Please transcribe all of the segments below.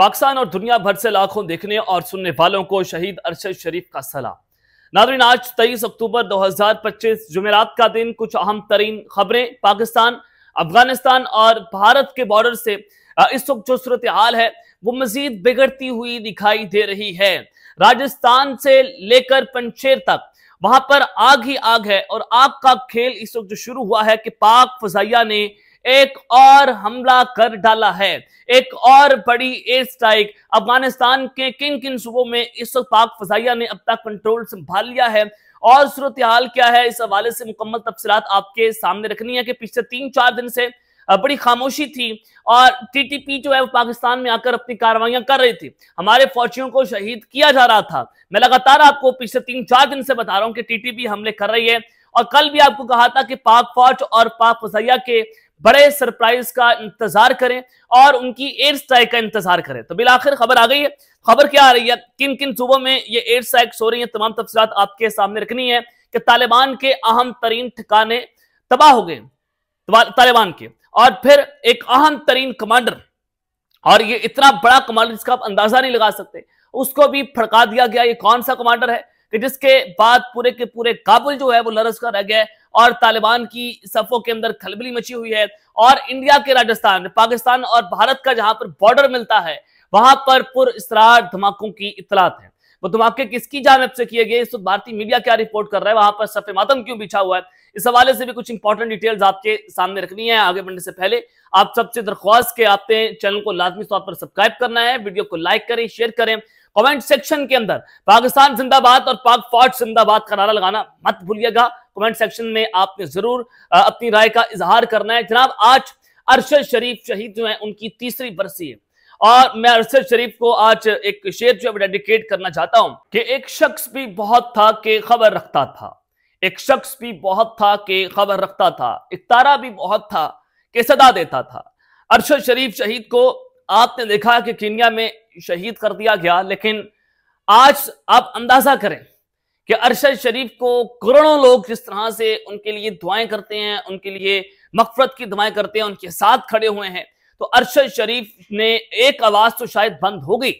पाकिस्तान और दुनिया भर से लाखों देखने और सुनने वालों को शहीद अरशद शरीफ का सलाम। नाज़रीन, आज 23 अक्टूबर 2025 जुमेरात का दिन। कुछ अहम तरीन खबरें पाकिस्तान, अफगानिस्तान और भारत के बॉर्डर से इस वक्त जो सूरत हाल है वो मजीद बिगड़ती हुई दिखाई दे रही है। राजस्थान से लेकर पंचेर तक वहां पर आग ही आग है और आग का खेल इस वक्त जो शुरू हुआ है कि पाक फजाइया ने एक और हमला कर डाला है। एक और बड़ी एयर स्ट्राइक अफगानिस्तान के किन किन सूबों में इस वक्त पाक फजाइया ने अब तक कंट्रोल संभाल लिया है और सूरत हाल क्या है, इस हवाले से मुकम्मल तफसीलात आपके सामने रखनी है कि पिछले 3-4 दिन से बड़ी खामोशी थी और टीटीपी जो है वो पाकिस्तान में आकर अपनी कार्रवाइयां कर रही थी। हमारे फौजियों को शहीद किया जा रहा था। मैं लगातार आपको पिछले 3-4 दिन से बता रहा हूं कि टीटीपी हमले कर रही है और कल भी आपको कहा था कि पाक फौज और पाक फजाइया के बड़े सरप्राइज का इंतजार करें और उनकी एयर स्ट्राइक का इंतजार करें। तो बिलाखिर खबर आ गई है। खबर क्या आ रही है, किन किन सूबों में ये एयर स्ट्राइक्स हो रही है, तमाम तफसीलात आपके सामने रखनी है कि तालिबान के अहम तरीन ठिकाने तबाह हो गए तालिबान के, और फिर एक अहम तरीन कमांडर, और ये इतना बड़ा कमांडर जिसका आप अंदाजा नहीं लगा सकते, उसको भी फड़का दिया गया। ये कौन सा कमांडर है कि जिसके बाद पूरे के पूरे काबुल जो है वो लरज कर रह गया और तालिबान की सफों के अंदर खलबली मची हुई है। और इंडिया के राजस्थान, पाकिस्तान और भारत का जहां पर बॉर्डर मिलता है वहां पर पुरअसरार धमाकों की इतलात है। वो धमाके किसकी जानिब से किए गए, इस वक्त भारतीय मीडिया क्या रिपोर्ट कर रहा है, वहां पर सफे मातम क्यों बिछा हुआ है, इस हवाले से भी कुछ इंपॉर्टेंट डिटेल्स आपके सामने रखनी है। आगे बढ़ने से पहले आप सबसे दरख्वास्त के आपने चैनल को लाजमी तौर पर सब्सक्राइब करना है, वीडियो को लाइक करें, शेयर करें, कमेंट सेक्शन के अंदर पाकिस्तान जिंदाबाद और पाक फौज जिंदाबाद का नारा लगाना मत भूलिएगा। कमेंट सेक्शन में आपने जरूर अपनी राय का इजहार करना है। जनाब, आज अरशद शरीफ शहीद जो है उनकी 3री बरसी है और मैं अरशद शरीफ को आज एक शेर जो है डेडिकेट करना चाहता हूं कि एक शख्स भी बहुत था कि खबर रखता था, एक शख्स भी बहुत था कि खबर रखता था, एक तारा भी बहुत था कि सदा देता था। अरशद शरीफ शहीद को आपने देखा कि कीनिया में शहीद कर दिया गया, लेकिन आज आप अंदाजा करें कि अरशद शरीफ को करोड़ों लोग जिस तरह से उनके लिए दुआएं करते हैं, उनके लिए मगफरत की दुआएं करते हैं, उनके साथ खड़े हुए हैं, तो अरशद शरीफ ने एक आवाज तो शायद बंद हो गई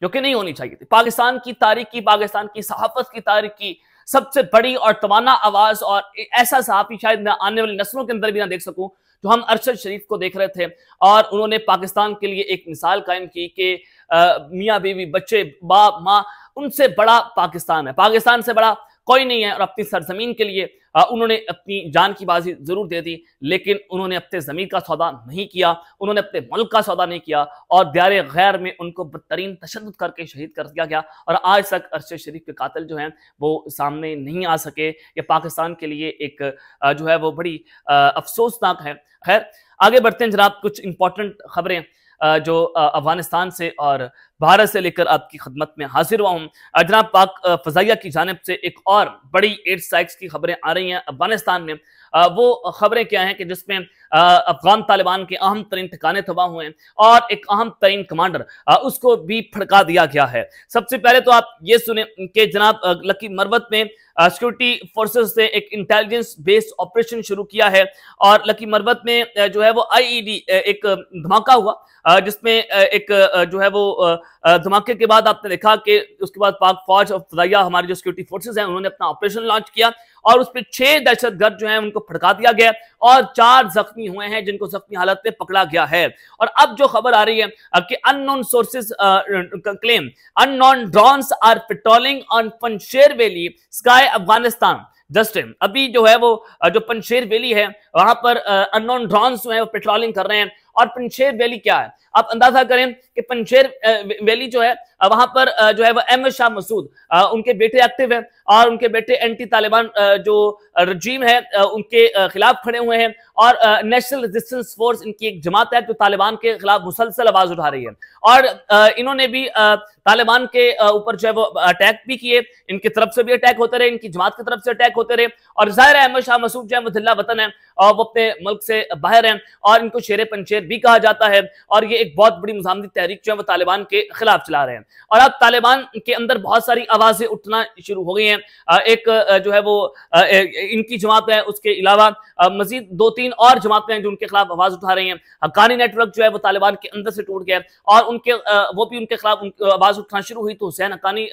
जो कि नहीं होनी चाहिए थी। पाकिस्तान की तारीख की, पाकिस्तान की सहाफत की तारीख की सबसे बड़ी और तवाना आवाज, और ऐसा सहाफी शायद मैं आने वाली नस्लों के अंदर भी ना देख सकूं जो हम अरशद शरीफ को देख रहे थे। और उन्होंने पाकिस्तान के लिए एक मिसाल कायम की कि मियाँ बीवी, बच्चे, बाप, माँ, उनसे बड़ा पाकिस्तान है, पाकिस्तान से बड़ा कोई नहीं है। और अपनी सरजमीन के लिए उन्होंने अपनी जान की बाजी जरूर दे दी, लेकिन उन्होंने अपने जमीन का सौदा नहीं किया, उन्होंने अपने मुल्क का सौदा नहीं किया और दायरे गैर में उनको बदतरीन तशद्दुद करके शहीद कर दिया गया। और आज तक अरशद शरीफ के कातिल जो हैं वो सामने नहीं आ सके। ये पाकिस्तान के लिए एक जो है वो बड़ी अफसोसनाक है। खैर, आगे बढ़ते हैं जनाब। कुछ इंपॉर्टेंट खबरें जो अफगानिस्तान से और भारत से लेकर आपकी खदमत में हाजिर हुआ हूं। जनाब, पाक फजाइया की जानिब से एक और बड़ी एयर स्ट्राइक्स की खबरें आ रही हैं अफगानिस्तान में। वो खबरें क्या हैं कि जिसमें अफगान तालिबान के अहम तरीन ठिकाने तबाह हुए हैं और एक अहम तरीन कमांडर उसको भी फड़का दिया गया है। सबसे पहले तो आप ये सुने कि जनाब लकी मरवत में सिक्योरिटी फोर्सेस ने एक इंटेलिजेंस बेस्ड ऑपरेशन शुरू किया है और लकी मरवत में जो है वो आईईडी एक धमाका हुआ जिसमें एक जो है वो धमाके के बाद आपने देखा कि उसके बाद पाक फौज और फजाइया, हमारी जो सिक्योरिटी फोर्सेस हैं, उन्होंने अपना ऑपरेशन लॉन्च किया और उस पर 6 दहशतगर्द जो हैं उनको फड़का दिया गया और 4 जख्मी हुए हैं जिनको जख्मी हालत में पकड़ा गया है। और अब जो खबर आ रही है कि unknown sources claim unknown drones are patrolling on Panjshir valley sky Afghanistan just अभी जो है वो जो पंशेर वैली है वहां पर अननोन ड्रोन्स जो है वो पेट्रोलिंग कर रहे हैं। और पंशेर वैली क्या है, आप अंदाजा करें कि पंशेर वैली जो है वहां पर जो है वो अहमद शाह मसूद उनके बेटे एक्टिव है और उनके बेटे एंटी तालिबान जो रजीम है उनके खिलाफ खड़े हुए हैं और नेशनल रेजिस्टेंस फोर्स इनकी एक जमात है जो तालिबान के खिलाफ मुसलसल आवाज उठा रही है। और इन्होंने भी तालिबान के ऊपर जो है वो अटैक भी किए, इनकी तरफ से भी अटैक होते रहे, इनकी जमात की तरफ से अटैक होते रहे। और जाहिर है अहमद शाह मसूद जो है वो दिल्ला वतन है और वो अपने मुल्क से बाहर हैं और इनको शेर पंशेर भी कहा जाता है, और ये एक बहुत बड़ी मुजामती तहरीक जो है वो तालिबान के खिलाफ चला रहे हैं। और अब तालिबान के अंदर बहुत सारी आवाजें उठना शुरू हो गई हैं। एक जो है वो इनकी जमात है, उसके अलावा मजीद 2-3 और जमातें हैं जो उनके खिलाफ आवाज उठा रही हैं। हक्कानी नेटवर्क जो है वो तालिबान के अंदर से टूट गया और वो भी उनके खिलाफ आवाज उठना शुरू हुई। तो हुसैन हक्कानी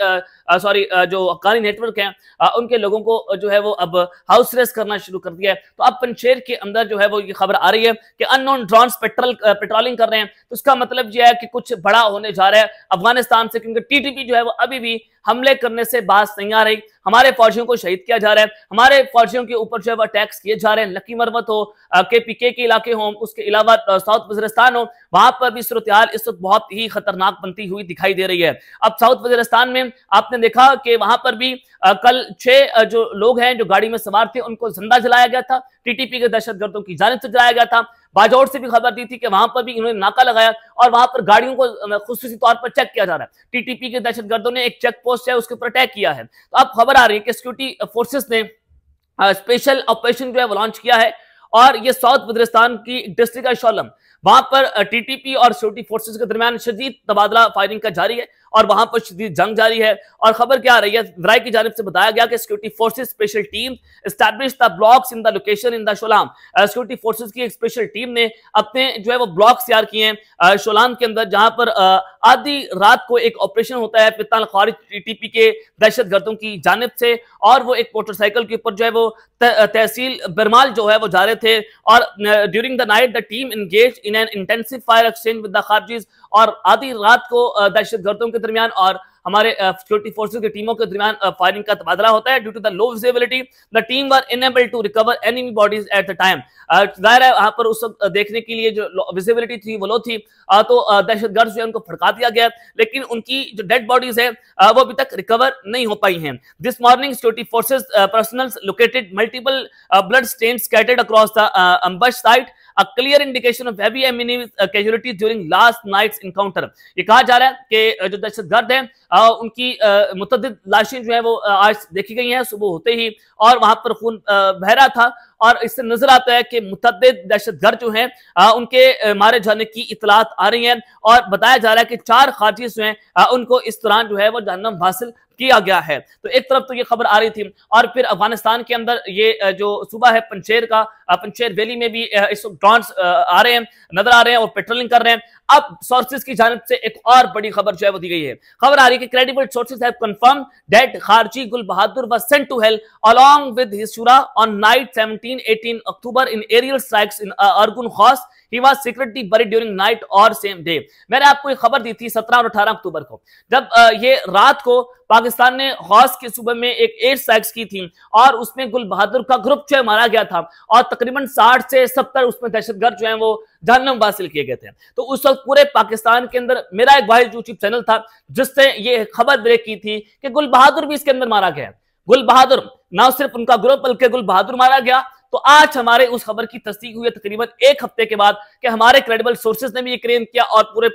जो हक्कानी नेटवर्क है उनके लोगों को जो है वो अब हाउस अरेस्ट करना शुरू कर दिया है। तो अब पंजशेर के अंदर जो है वो ये खबर आ रही है कि अननोन ड्रोन्स पेट्रोलिंग कर रहे हैं। तो इसका मतलब यह है कि कुछ बड़ा होने जा रहा है अफगानिस्तान से, क्योंकि टीटीपी जो है वो अभी भी हमले करने से बाज नहीं आ रही। हमारे फौजियों को शहीद किया जा रहा है, हमारे फौजियों के ऊपर जो है वो अटैक्स किए जा रहे हैं। लकी मरवत हो, केपीके के इलाके हो, उसके अलावा साउथ वजीरिस्तान हो, वहां पर भी सूरत हाल इस वक्त बहुत ही खतरनाक बनती हुई दिखाई दे रही है। अब साउथ वजीरिस्तान में आपने देखा कि वहां पर भी कल 6 जो लोग हैं जो गाड़ी में सवार थे उनको जिंदा जलाया गया था, टीटीपी के दहशतगर्दों की जानिब से जलाया गया था। बाजौर से भी खबर दी थी कि वहां पर भी इन्होंने नाका लगाया और वहां पर गाड़ियों को खुसूसी तौर पर चेक किया जा रहा है। टीटीपी के दहशतगर्दों ने एक चेक पोस्ट है उसके ऊपर अटैक किया है। तो अब खबर आ रही है कि सिक्योरिटी फोर्सेस ने स्पेशल ऑपरेशन जो है वो लॉन्च किया है और ये साउथ वजीरिस्तान की डिस्ट्रिक्ट है शोलम, वहां पर टीटीपी और सिक्योरिटी फोर्सेस के दरमियान शदीद तबादला फायरिंग का जारी है और वहां पर शदीद जंग जारी है। और खबर क्या आ रही है, जराये की जानिब से बताया गया कि security forces special team establish the blocks in the location in the शोलाम। सिक्योरिटी फोर्सेस की एक स्पेशल टीम ने अपने जो है वो ब्लॉक्स तैयार किए हैं शोलाम के अंदर, जहां पर आधी रात को एक ऑपरेशन होता है फित्तान खारिज टीटीपी के दहशतगर्दों की जानिब से, और वो एक मोटरसाइकिल के ऊपर जो है वो तहसील बरमाल जो है वो जा रहे थे और during the night the team engage in an intensive fire exchange with the खारजीज। और आधी रात को दहशतगर्दों के दरमियान और हमारे सिक्योरिटी फोर्सेस की टीमों के दरमियान फायरिंग का तबादला होता है। Due to the low visibility the team were enable to recover enemy bodies at the time. जाहिर है वहां पर उस वक्त देखने के लिए जो विजिबिलिटी थी वो लो थी, तो दहशतगर्द जो है उनको फड़का दिया गया, लेकिन उनकी जो डेड बॉडीज है वो अभी तक रिकवर नहीं हो पाई हैं। This morning security forces personnel located multiple blood stains scattered across the ambush site, a clear indication of heavy enemy casualties during last night's encounter। ये कहा जा रहा है कि जो दहशतगर्द हैं उनकी मुतअद्दिद लाशें जो है वो आज देखी गई हैं सुबह होते ही, और वहां पर खून बह रहा था और इससे नजर आता है कि मुतअद्दिद दहशतगर्द जो हैं उनके मारे जाने की इतलात आ रही हैं और बताया जा रहा है कि 4 खारजी जो हैं उनको इस दौरान जो है वो जहन्नम हासिल किया गया है। तो एक तरफ तो ये खबर आ रही थी और फिर अफगानिस्तान के अंदर ये जो सूबा है पंजशेर का, पंजशेर वैली में भी इस ड्रोन्स आ रहे हैं, नजर आ रहे हैं और पेट्रोलिंग कर रहे हैं। अब सोर्सेज की जानिब से एक और बड़ी खबर जो है वो दी गई है। खबर आ रही है कि credible sources have confirm that खारजी Gul Bahadur was sent to hell along with his शुरा on night 17-18 October in aerial strikes in अरगुन खास। He was secretly buried during night or same day। मैंने आपको एक खबर दी थी 17 और 18 अक्टूबर को, जब ये रात को पाकिस्तान ने खौस के सूबे में एक एयर स्ट्राइक्स की थी और उसमें गुल बहादुर का ग्रुप जो है मारा गया था और तकरीबन 60 से 70 उसमें दहशतगर्द जो है वो जहन्नम हासिल किए गए थे। तो उस वक्त पूरे पाकिस्तान के अंदर मेरा एक भाई यूट्यूब चैनल था जिससे ये खबर ब्रेक की थी कि गुल बहादुर भी इसके अंदर मारा गया। गुल बहादुर ना सिर्फ उनका ग्रुप बल्कि गुल बहादुर मारा गया। तो आज हमारे उस खबर की तस्दीक हुई है तकरीबन 1 हफ्ते के बाद कि हमारे क्रेडिबल सोर्सेज ने भी ये क्लेम किया और पूरे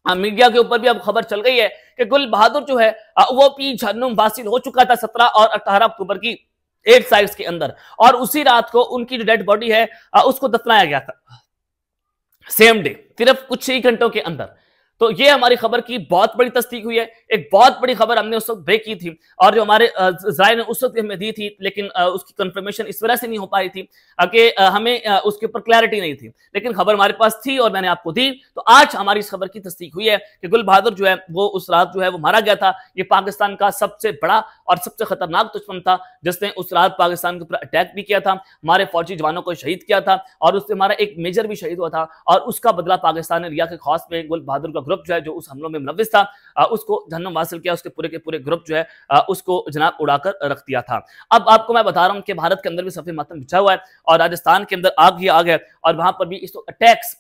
मीडिया के ऊपर भी अब खबर चल गई है कि गुल बहादुर जो है वो भी जहन्नुम हासिल हो चुका था 17 और 18 अक्टूबर की एयर स्ट्राइक्स के अंदर, और उसी रात को उनकी जो डेड बॉडी है उसको दफनाया गया था सेम डे, सिर्फ कुछ ही घंटों के अंदर। तो ये हमारी खबर की बहुत बड़ी तस्दीक हुई है। एक बहुत बड़ी खबर हमने उस वक्त ब्रेक की थी और जो हमारे ज़राए ने उस वक्त हमें दी थी, लेकिन उसकी कंफर्मेशन इस वजह से नहीं हो पाई थी कि हमें उसके ऊपर क्लैरिटी नहीं थी, लेकिन खबर हमारे पास थी और मैंने आपको दी। तो आज हमारी इस खबर की तस्दीक हुई है कि गुल बहादुर जो है वो उस रात जो है वो मारा गया था। ये पाकिस्तान का सबसे बड़ा और सबसे खतरनाक दुश्मन था जिसने उस रात पाकिस्तान के ऊपर अटैक भी किया था, हमारे फौजी जवानों को शहीद किया था और उससे हमारा एक मेजर भी शहीद हुआ था, और उसका बदला पाकिस्तान ने लिया कि खास में गुल बहादुर का ग्रुप जो है जो उस हमलों में मुलव्विस था उसको जहन्नम हासिल किया, उसके पूरे के पूरे ग्रुप जो है उसको जनाब उड़ाकर रख दिया था। अब आपको मैं बता रहा हूं कि भारत के अंदर भी सफेद मातम बिछा हुआ है और राजस्थान के अंदर आग ही आग है और वहां पर भी इस अटैक्स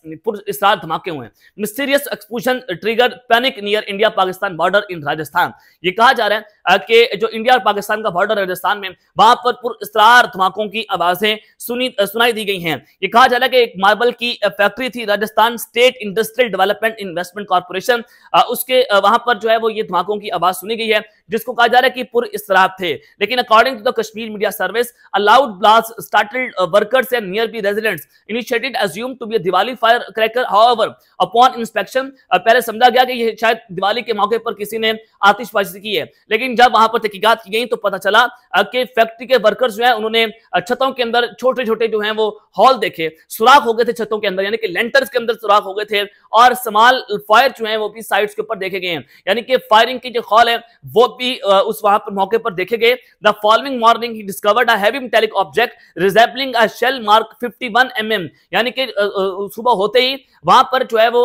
इस रात धमाके हुए हैं। Mysterious explosion trigger panic near India Pakistan border in Rajasthan. ये कहा जा रहा है कि जो इंडिया और पाकिस्तान का बॉर्डर राजस्थान में वहां पर पुरअसरार धमाकों की आवाजें सुनाई दी गई हैं। ये कहा जा रहा है कि एक मार्बल की फैक्ट्री थी Rajasthan state industrial development investment corporation, उसके वहां पर जो है वो ये धमाकों की आवाज सुनी गई है। जिसको कहा जा रहा है कि पूर्व इसराब थे। लेकिन according to the Kashmir media service, a loud blast startled workers and nearby residents initiated assumed to be a Diwali fire cracker. However upon inspection, पहले समझा गया कि ये शायद दिवाली के मौके पर किसी ने आतिशबाजी की है, लेकिन जब वहां पर तहकीकात की गई तो पता चला कि फैक्ट्री के वर्कर्स जो है उन्होंने छतों के अंदर छोटे छोटे जो हैं वो हॉल देखे, सुराख हो गए थे छतों के अंदर, यानी कि लेंटर्स के अंदर सुराख हो गए थे, और स्मॉल फायर जो है वो भी साइड्स के ऊपर देखे गए हैं, यानी कि फायरिंग की जो हॉल है वो भी उस वहां पर मौके पर देखे गए। The following morning he discovered a heavy metallic object resembling a shell mark 51 mm, यानी कि सुबह होते ही वहां पर जो है वो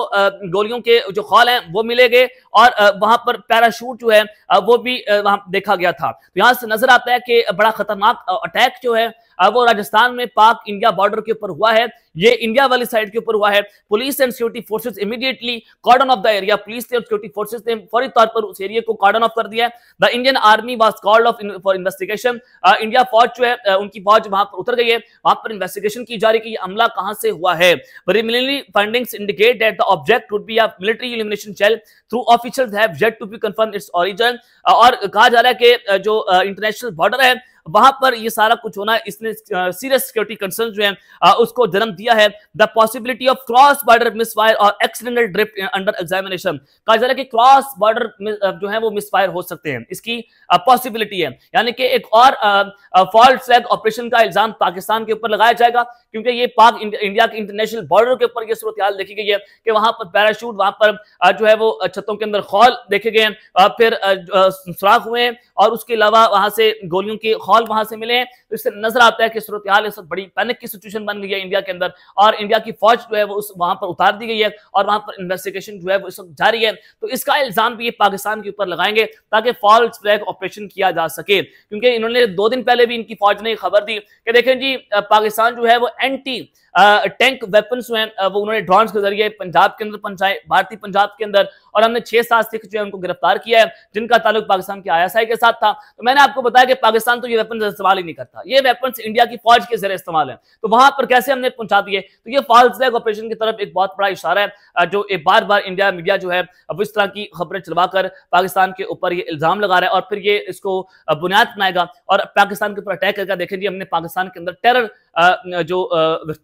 गोलियों के जो हॉल हैं वो मिले गए, और वहां पर पैराशूट जो है वो भी वहां देखा गया था। तो यहां से नजर आता है कि बड़ा खतरनाक अटैक जो है वो राजस्थान में पाक इंडिया बॉर्डर के ऊपर हुआ है, ये इंडिया वाली साइड के ऊपर हुआ है। Police and security forces immediately cordon off the area, police और सिक्योरिटी फोर्सेस ने फौरी तौर पर उस एरिया को कॉर्डन ऑफ कर दिया है। The Indian army was called off for investigation, India फौज जो है उनकी फौज वहां पर उतर गई है, वहां पर इन्वेस्टिगेशन की जा रही है कि ये हमला कहां से हुआ है। Preliminary findings indicate that the object would be a military elimination shell, though officials have yet to be confirm its origin, और कहा जा रहा है कि जो इंटरनेशनल बॉर्डर है वहां पर ये सारा कुछ होना, इसने सीरियस सिक्योरिटी कंसर्न जो है उसको जन्म दिया है। The possibility of cross border misfire और एक्सीडेंटल ड्रिफ्ट अंडर एग्जामिनेशन, कहा जा रहा है कि क्रॉस बॉर्डर जो है वो मिसफायर हो सकते हैं, इसकी पॉसिबिलिटी है, यानी कि एक और फॉल्ट फ्लैग ऑपरेशन का इल्जाम पाकिस्तान के ऊपर लगाया जाएगा, क्योंकि ये पाक इंडिया के इंटरनेशनल बॉर्डर के ऊपर ये सूरत हाल देखी गई है कि वहां पर पैराशूट, वहां पर जो है वो छतों के अंदर खौल देखे गए हैं, फिर सुराख हुए हैं, और उसके अलावा वहां से गोलियों के हॉल वहां से मिले हैं। तो इससे नजर आता है कि सूरत हाल इस वक्त बड़ी पैनिक की सिचुएशन बन गई है इंडिया के अंदर, और इंडिया की फौज जो है वो उस वहां पर उतार दी गई है, और वहां पर इन्वेस्टिगेशन जो है वो इस वक्त जारी है। तो इसका इल्जाम भी ये पाकिस्तान के ऊपर लगाएंगे ताकि फॉल्स फ्लैग ऑपरेशन किया जा सके, क्योंकि इन्होंने 2 दिन पहले भी इनकी फौज ने खबर दी कि देखें जी पाकिस्तान जो है वो एंटी टैंक वेपन्स जो हैं वो उन्होंने ड्रोन्स के जरिए पंजाब के अंदर पहुंचाए, भारतीय पंजाब के अंदर, और हमने 6-7 सिख जो है उनको गिरफ्तार किया है जिनका ताल्लुक पाकिस्तान के ISI के साथ था। तो मैंने आपको बताया कि पाकिस्तान तो ये वेपन इस्तेमाल ही नहीं करता, ये वेपन्स इंडिया की फौज के जरिए इस्तेमाल है, तो वहां पर कैसे हमने पहुंचा दिए। तो ये फॉल्स फ्लैग ऑपरेशन की तरफ एक बहुत बड़ा इशारा है, जो एक बार बार इंडिया मीडिया जो है अब इस तरह की खबरें चलवाकर पाकिस्तान के ऊपर ये इल्जाम लगा रहा है, और फिर ये इसको बुनियाद बनाएगा और पाकिस्तान के ऊपर अटैक करेगा। देखें जी हमने पाकिस्तान के अंदर टेरर जो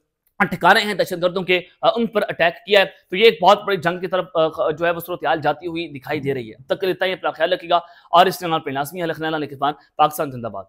ठिकाने हैं दहशतगर्दों के, उन पर अटैक किया है। तो ये एक बहुत बड़ी जंग की तरफ जो है वो सूरत हाल जाती हुई दिखाई दे रही है। तक इतना ही अपना ख्याल रखिएगा, और इस चैनल पर लाजमी है पाकिस्तान जिंदाबाद।